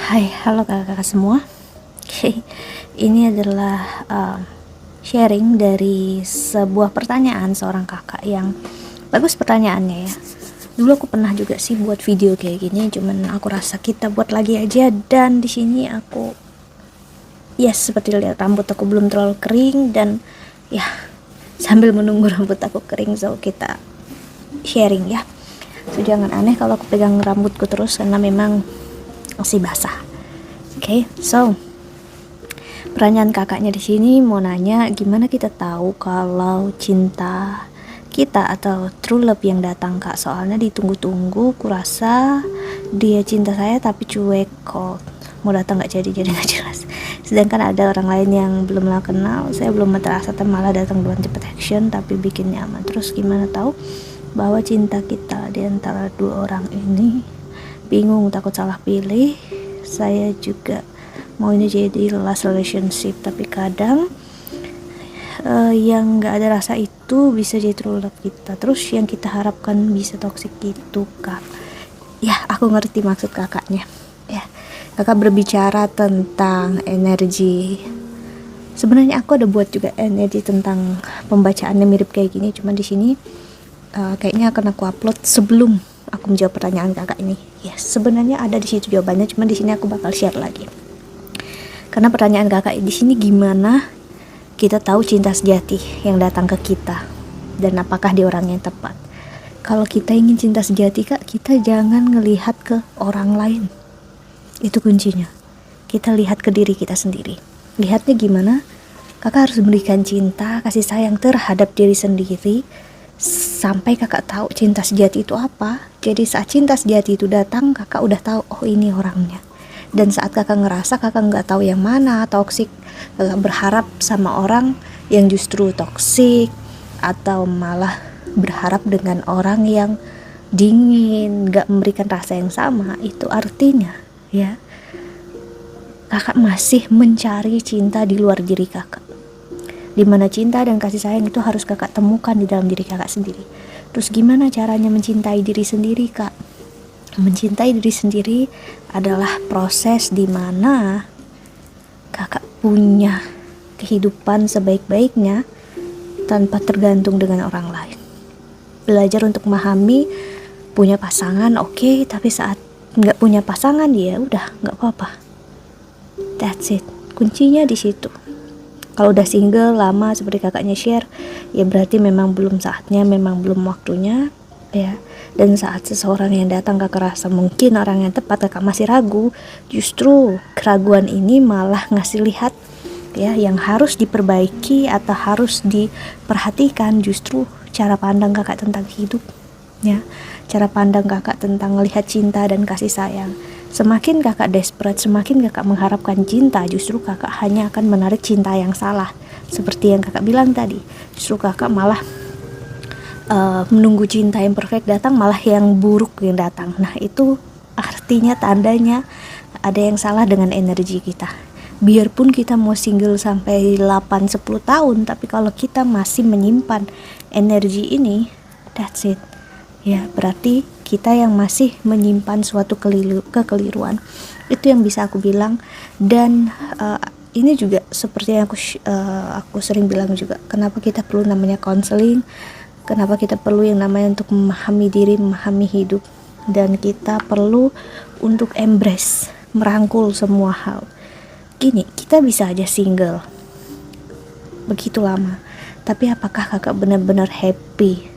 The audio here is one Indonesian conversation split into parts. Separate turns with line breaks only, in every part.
Hai, halo kakak-kakak semua. Ini adalah sharing dari sebuah pertanyaan seorang kakak yang bagus pertanyaannya ya. Dulu aku pernah juga sih buat video kayak gini, cuman aku rasa kita buat lagi aja. Dan di sini aku, ya seperti lihat rambut aku belum terlalu kering dan ya sambil menunggu rambut aku kering, so kita sharing ya. So jangan aneh kalau aku pegang rambutku terus karena memang masih basah. Oke, so pertanyaan kakaknya di sini mau nanya gimana kita tahu kalau cinta kita atau true love yang datang kak, soalnya ditunggu-tunggu, kurasa dia cinta saya tapi cuek, kok mau datang nggak jadi nggak jelas. Sedangkan ada orang lain yang belum kenal, saya belum terasa malah datang duluan, cepet action tapi bikin nyaman. Terus gimana tahu bahwa cinta kita di antara dua orang ini? Bingung, takut salah pilih. Saya juga mau ini jadi last relationship, tapi kadang yang gak ada rasa itu bisa jadi true love kita, terus yang kita harapkan bisa toxic gitu kak. Ya, aku ngerti maksud kakaknya ya. Kakak berbicara tentang energi. Sebenarnya aku ada buat juga energi tentang pembacaannya mirip kayak gini, cuman di sini kayaknya akan aku upload sebelum aku menjawab pertanyaan kakak ini. Ya, sebenarnya ada di situ jawabannya, cuman di sini aku bakal share lagi. Karena pertanyaan kakak di sini, gimana kita tahu cinta sejati yang datang ke kita dan apakah dia orang yang tepat? Kalau kita ingin cinta sejati kak, kita jangan ngelihat ke orang lain. Itu kuncinya. Kita lihat ke diri kita sendiri. Lihatnya gimana? Kakak harus memberikan cinta, kasih sayang terhadap diri sendiri sampai kakak tahu cinta sejati itu apa. Jadi saat cinta sejati itu datang, kakak udah tahu, oh ini orangnya. Dan saat kakak ngerasa kakak nggak tahu yang mana toksik, kakak berharap sama orang yang justru toksik, atau malah berharap dengan orang yang dingin, nggak memberikan rasa yang sama, itu artinya ya kakak masih mencari cinta di luar diri kakak. Dimana cinta dan kasih sayang itu harus kakak temukan di dalam diri kakak sendiri. Terus gimana caranya mencintai diri sendiri kak? Mencintai diri sendiri adalah proses dimana kakak punya kehidupan sebaik-baiknya tanpa tergantung dengan orang lain. Belajar untuk memahami, punya pasangan oke, tapi saat nggak punya pasangan ya udah nggak apa-apa. That's it. Kuncinya di situ. Kalau udah single lama seperti kakaknya share, ya berarti memang belum saatnya, memang belum waktunya ya. Dan saat seseorang yang datang kakak rasa mungkin orang yang tepat, kakak masih ragu, justru keraguan ini malah ngasih lihat ya yang harus diperbaiki atau harus diperhatikan, justru cara pandang kakak tentang hidup ya, cara pandang kakak tentang melihat cinta dan kasih sayang. Semakin kakak desperate, semakin kakak mengharapkan cinta, justru kakak hanya akan menarik cinta yang salah. Seperti yang kakak bilang tadi, justru kakak malah menunggu cinta yang perfect datang, malah yang buruk yang datang. Nah itu artinya tandanya ada yang salah dengan energi kita. Biarpun kita mau single sampai 8-10 tahun, tapi kalau kita masih menyimpan energi ini, that's it ya, berarti kita yang masih menyimpan suatu kekeliruan. Itu yang bisa aku bilang. Dan ini juga seperti yang aku sering bilang juga, kenapa kita perlu namanya counseling, kenapa kita perlu yang namanya untuk memahami diri, memahami hidup, dan kita perlu untuk embrace, merangkul semua hal. Gini, kita bisa aja single begitu lama, tapi apakah kakak benar-benar happy,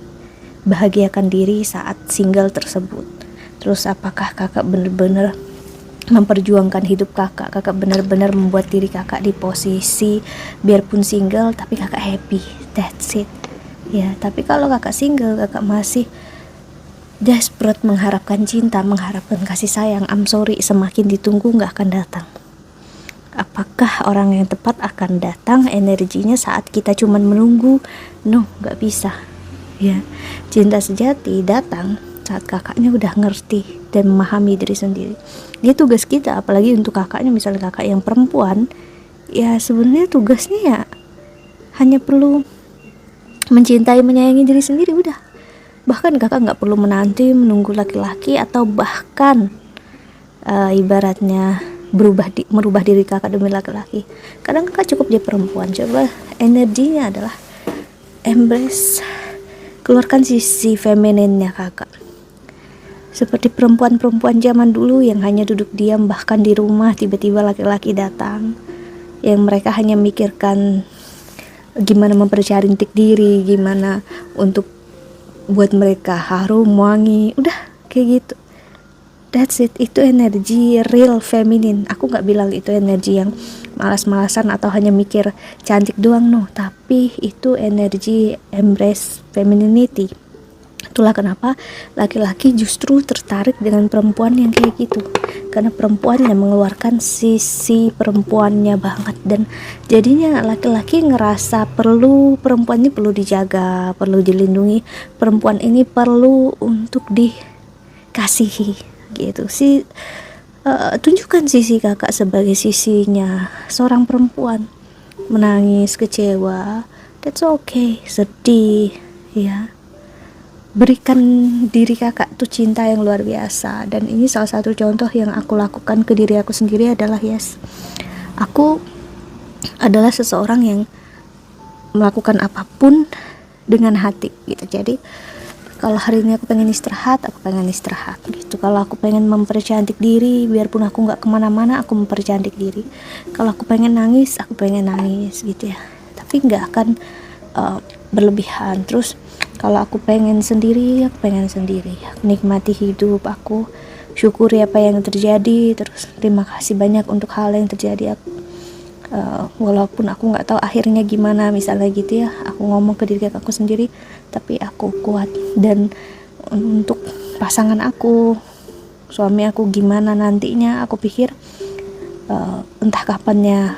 bahagiakan diri saat single tersebut? Terus apakah kakak benar-benar memperjuangkan hidup kakak, kakak benar-benar membuat diri kakak di posisi biarpun single tapi kakak happy? That's it ya. Tapi kalau kakak single, kakak masih desperate mengharapkan cinta, mengharapkan kasih sayang, I'm sorry, semakin ditunggu gak akan datang. Apakah orang yang tepat akan datang energinya saat kita cuman menunggu? No, gak bisa ya. Cinta sejati datang saat kakaknya udah ngerti dan memahami diri sendiri. Ini tugas kita, apalagi untuk kakaknya, misalnya kakak yang perempuan, ya sebenarnya tugasnya ya hanya perlu mencintai, menyayangi diri sendiri, udah. Bahkan kakak nggak perlu menanti menunggu laki-laki, atau bahkan ibaratnya merubah diri kakak demi laki-laki. Kadang kakak cukup jadi perempuan, coba energinya adalah embrace, keluarkan sisi femininnya kakak, seperti perempuan-perempuan zaman dulu yang hanya duduk diam, bahkan di rumah tiba-tiba laki-laki datang, yang mereka hanya mikirkan gimana mempercantik diri, gimana untuk buat mereka harum wangi, udah kayak gitu. That's it. Itu energi real feminin. Aku gak bilang itu energi yang malas-malasan atau hanya mikir cantik doang, no. Tapi itu energi embrace femininity. Itulah kenapa laki-laki justru tertarik dengan perempuan yang kayak gitu, karena perempuan yang mengeluarkan sisi perempuannya banget, dan jadinya laki-laki ngerasa perlu perempuan ini perlu dijaga, perlu dilindungi, perempuan ini perlu untuk dikasihi gitu sih. Tunjukkan sisi kakak sebagai sisinya seorang perempuan, menangis, kecewa, that's okay, sedih ya, berikan diri kakak tuh cinta yang luar biasa. Dan ini salah satu contoh yang aku lakukan ke diri aku sendiri adalah aku adalah seseorang yang melakukan apapun dengan hati gitu. Jadi kalau hari ini aku pengen istirahat, aku pengen istirahat gitu. Kalau aku pengen mempercantik diri, biarpun aku nggak kemana-mana, aku mempercantik diri. Kalau aku pengen nangis, aku pengen nangis gitu ya, tapi nggak akan berlebihan. Terus kalau aku pengen sendiri, aku pengen sendiri. Aku nikmati hidup, aku syukuri apa yang terjadi, terus terima kasih banyak untuk hal yang terjadi. Walaupun aku nggak tahu akhirnya gimana, misalnya gitu ya, aku ngomong ke diri aku sendiri, tapi aku kuat. Dan untuk pasangan aku, suami aku gimana nantinya, aku pikir entah kapan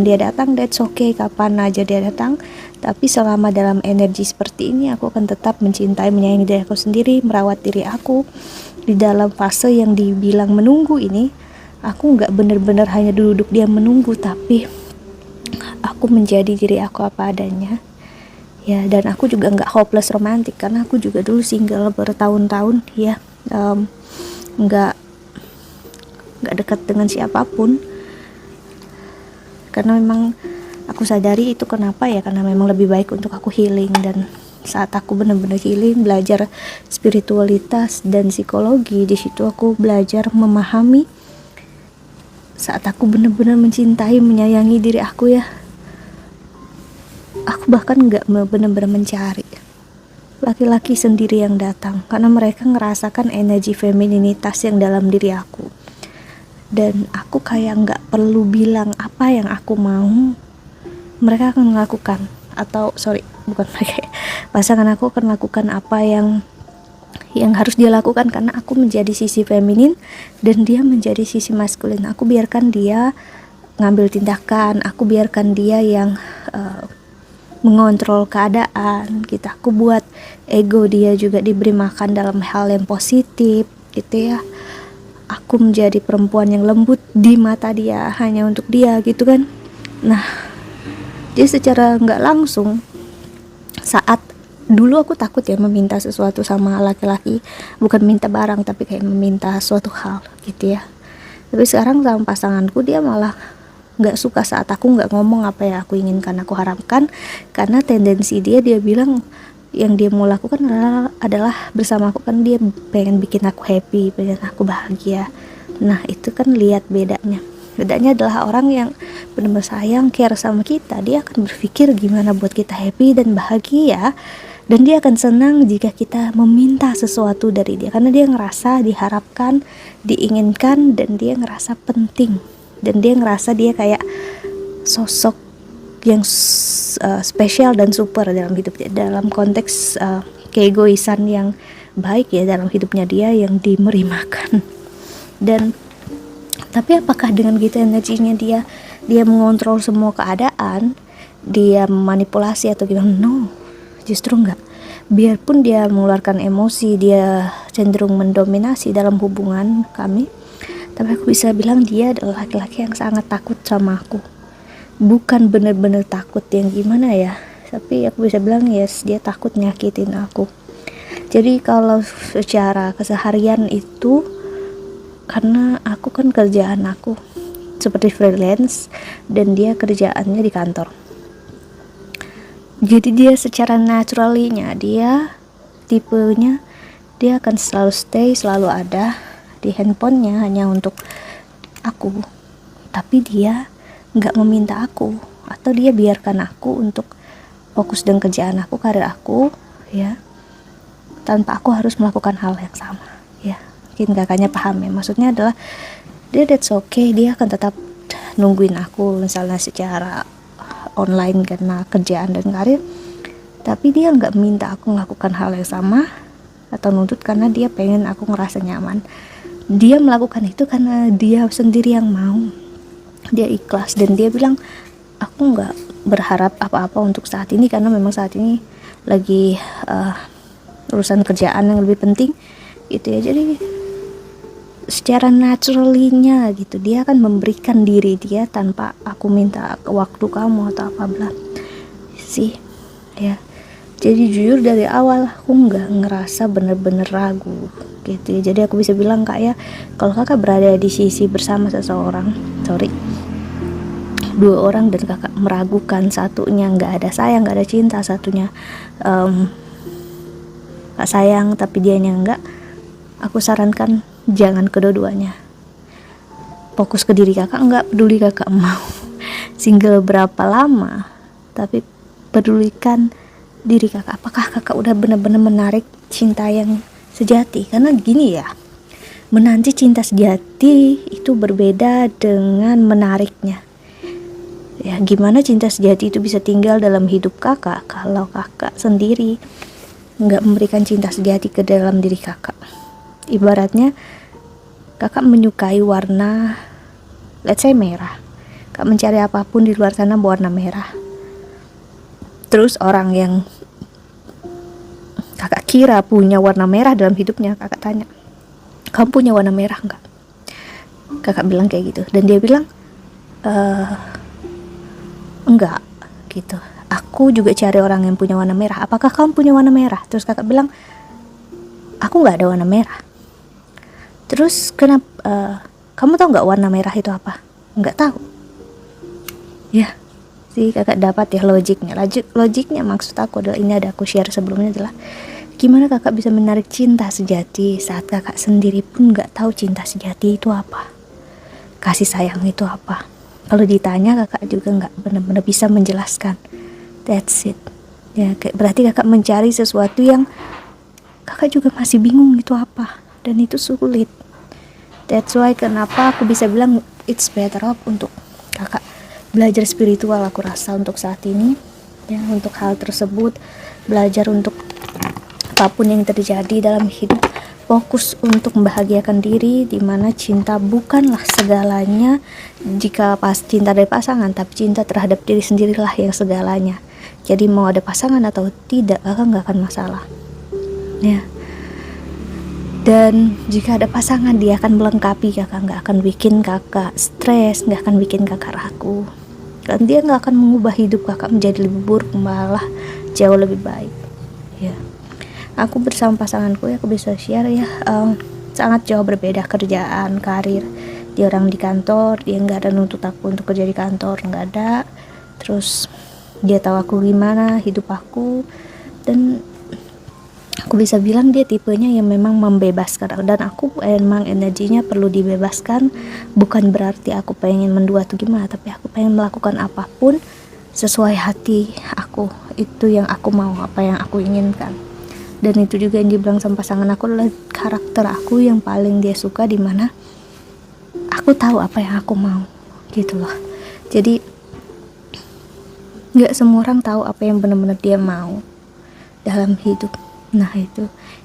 dia datang, that's okay, kapan aja dia datang. Tapi selama dalam energi seperti ini, aku akan tetap mencintai, menyayangi diri aku sendiri, merawat diri aku. Di dalam fase yang dibilang menunggu ini, aku nggak bener-bener hanya duduk diam menunggu, tapi aku menjadi diri aku apa adanya ya. Dan aku juga nggak hopeless romantic, karena aku juga dulu single bertahun-tahun ya, nggak dekat dengan siapapun, karena memang aku sadari itu kenapa ya, karena memang lebih baik untuk aku healing. Dan saat aku benar-benar healing, belajar spiritualitas dan psikologi, di situ aku belajar memahami. Saat aku benar-benar mencintai, menyayangi diri aku ya, aku bahkan nggak benar-benar mencari laki-laki sendiri yang datang, karena mereka ngerasakan energi femininitas yang dalam diri aku. Dan aku kayak nggak perlu bilang apa yang aku mau, mereka akan melakukan, atau pasangan aku akan lakukan apa yang harus dia lakukan, karena aku menjadi sisi feminin dan dia menjadi sisi maskulin. Aku biarkan dia ngambil tindakan, aku biarkan dia yang mengontrol keadaan gitu. Aku buat ego dia juga diberi makan dalam hal yang positif gitu ya. Aku menjadi perempuan yang lembut di mata dia, hanya untuk dia gitu kan. Nah, jadi secara nggak langsung, saat dulu aku takut ya meminta sesuatu sama laki-laki, bukan minta barang tapi kayak meminta suatu hal gitu ya. Tapi sekarang sama pasanganku, dia malah nggak suka saat aku nggak ngomong apa yang aku inginkan, aku harapkan, karena tendensi dia bilang yang dia mau lakukan adalah bersama aku, kan dia pengen bikin aku happy, pengen aku bahagia. Nah itu kan lihat bedanya adalah orang yang benar-benar sayang, care sama kita, dia akan berpikir gimana buat kita happy dan bahagia. Dan dia akan senang jika kita meminta sesuatu dari dia, karena dia ngerasa diharapkan, diinginkan, dan dia ngerasa penting. Dan dia ngerasa dia kayak sosok yang spesial dan super dalam hidupnya, dalam konteks keegoisan yang baik ya dalam hidupnya dia yang diberi makan. Dan tapi apakah dengan gitu energinya dia mengontrol semua keadaan, dia memanipulasi atau gimana? No, justru enggak. Biarpun dia mengeluarkan emosi, dia cenderung mendominasi dalam hubungan kami, tapi aku bisa bilang dia adalah laki-laki yang sangat takut sama aku. Bukan benar-benar takut yang gimana ya, tapi aku bisa bilang yes, dia takut nyakitin aku. Jadi kalau secara keseharian itu karena aku kan kerjaan aku seperti freelance dan dia kerjaannya di kantor. Jadi dia secara naturalinya, dia tipenya dia akan selalu stay, selalu ada di handphonenya hanya untuk aku. Tapi dia nggak meminta aku, atau dia biarkan aku untuk fokus dengan kerjaan aku, karir aku, ya, tanpa aku harus melakukan hal yang sama, ya. Mungkin kakaknya paham ya, maksudnya adalah dia that's okay, dia akan tetap nungguin aku misalnya secara online karena kerjaan dan karir, tapi dia nggak minta aku melakukan hal yang sama atau nuntut, karena dia pengen aku ngerasa nyaman. Dia melakukan itu karena dia sendiri yang mau, dia ikhlas, dan dia bilang aku nggak berharap apa-apa untuk saat ini karena memang saat ini lagi urusan kerjaan yang lebih penting gitu ya. Jadi secara naturalnya gitu, dia akan memberikan diri dia tanpa aku minta waktu kamu atau apa bla sih ya. Jadi jujur dari awal aku nggak ngerasa bener-bener ragu gitu ya. Jadi aku bisa bilang, Kak, ya, kalau kakak berada di sisi bersama seseorang, dua orang, dan kakak meragukan satunya nggak ada sayang, nggak ada cinta, satunya gak sayang tapi dianya enggak, aku sarankan jangan kedua-duanya. Fokus ke diri kakak, nggak peduli kakak mau single berapa lama, tapi pedulikan diri kakak. Apakah kakak udah benar-benar menarik cinta yang sejati? Karena gini ya, menanti cinta sejati itu berbeda dengan menariknya. Ya, gimana cinta sejati itu bisa tinggal dalam hidup kakak kalau kakak sendiri nggak memberikan cinta sejati ke dalam diri kakak? Ibaratnya kakak menyukai warna, let's say merah, kakak mencari apapun di luar sana berwarna merah, terus orang yang kakak kira punya warna merah dalam hidupnya, kakak tanya, kamu punya warna merah enggak? Kakak bilang kayak gitu, dan dia bilang enggak gitu. Aku juga cari orang yang punya warna merah, apakah kamu punya warna merah? Terus kakak bilang, aku nggak ada warna merah. Terus kenapa kamu tahu nggak warna merah itu apa? Nggak tahu. Ya, sih kakak dapat ya logiknya. Maksud aku adalah, ini ada aku share sebelumnya, adalah gimana kakak bisa menarik cinta sejati saat kakak sendiri pun nggak tahu cinta sejati itu apa, kasih sayang itu apa. Kalau ditanya kakak juga nggak benar-benar bisa menjelaskan. That's it. Ya, berarti kakak mencari sesuatu yang kakak juga masih bingung itu apa, dan itu sulit. That's why kenapa aku bisa bilang it's better off untuk kakak belajar spiritual, aku rasa untuk saat ini ya, untuk hal tersebut, belajar untuk apapun yang terjadi dalam hidup, fokus untuk membahagiakan diri, dimana cinta bukanlah segalanya. Jika pas cinta dari pasangan, tapi cinta terhadap diri sendirilah yang segalanya. Jadi mau ada pasangan atau tidak, kakak nggak akan masalah ya. Dan jika ada pasangan, dia akan melengkapi kakak, nggak akan bikin kakak stres, nggak akan bikin kakak ragu, dan dia nggak akan mengubah hidup kakak menjadi lebih buruk, malah jauh lebih baik ya. Aku bersama pasanganku ya, aku bisa share ya, sangat jauh berbeda kerjaan, karir. Dia orang di kantor, dia nggak ada nuntut aku untuk kerja di kantor, nggak ada. Terus dia tahu aku gimana hidup aku, dan aku bisa bilang dia tipenya yang memang membebaskan, dan aku emang energinya perlu dibebaskan. Bukan berarti aku pengen mendua atau gimana, tapi aku pengen melakukan apapun sesuai hati aku, itu yang aku mau, apa yang aku inginkan. Dan itu juga yang dibilang sama pasangan aku adalah karakter aku yang paling dia suka, dimana aku tahu apa yang aku mau gitu loh. Jadi gak semua orang tahu apa yang benar-benar dia mau dalam hidup. Nah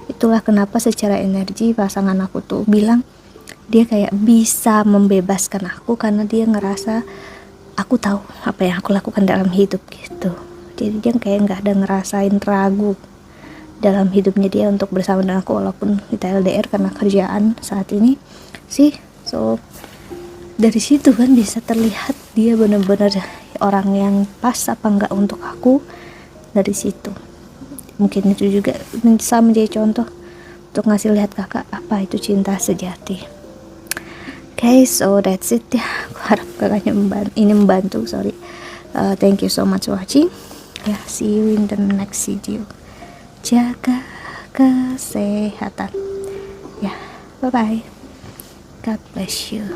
itulah kenapa secara energi pasangan aku tuh bilang dia kayak bisa membebaskan aku, karena dia ngerasa aku tahu apa yang aku lakukan dalam hidup gitu. Jadi dia kayak nggak ada ngerasain ragu dalam hidupnya dia untuk bersama dengan aku, walaupun kita LDR karena kerjaan saat ini sih. So dari situ kan bisa terlihat dia benar-benar orang yang pas apa enggak untuk aku. Dari situ mungkin itu juga bisa menjadi contoh untuk ngasih lihat kakak apa itu cinta sejati. Okay, so that's it ya. Aku harap kakaknya membantu, sorry. Thank you so much watching. Ya, see you in the next video. Jaga kesehatan. Ya, bye bye. God bless you.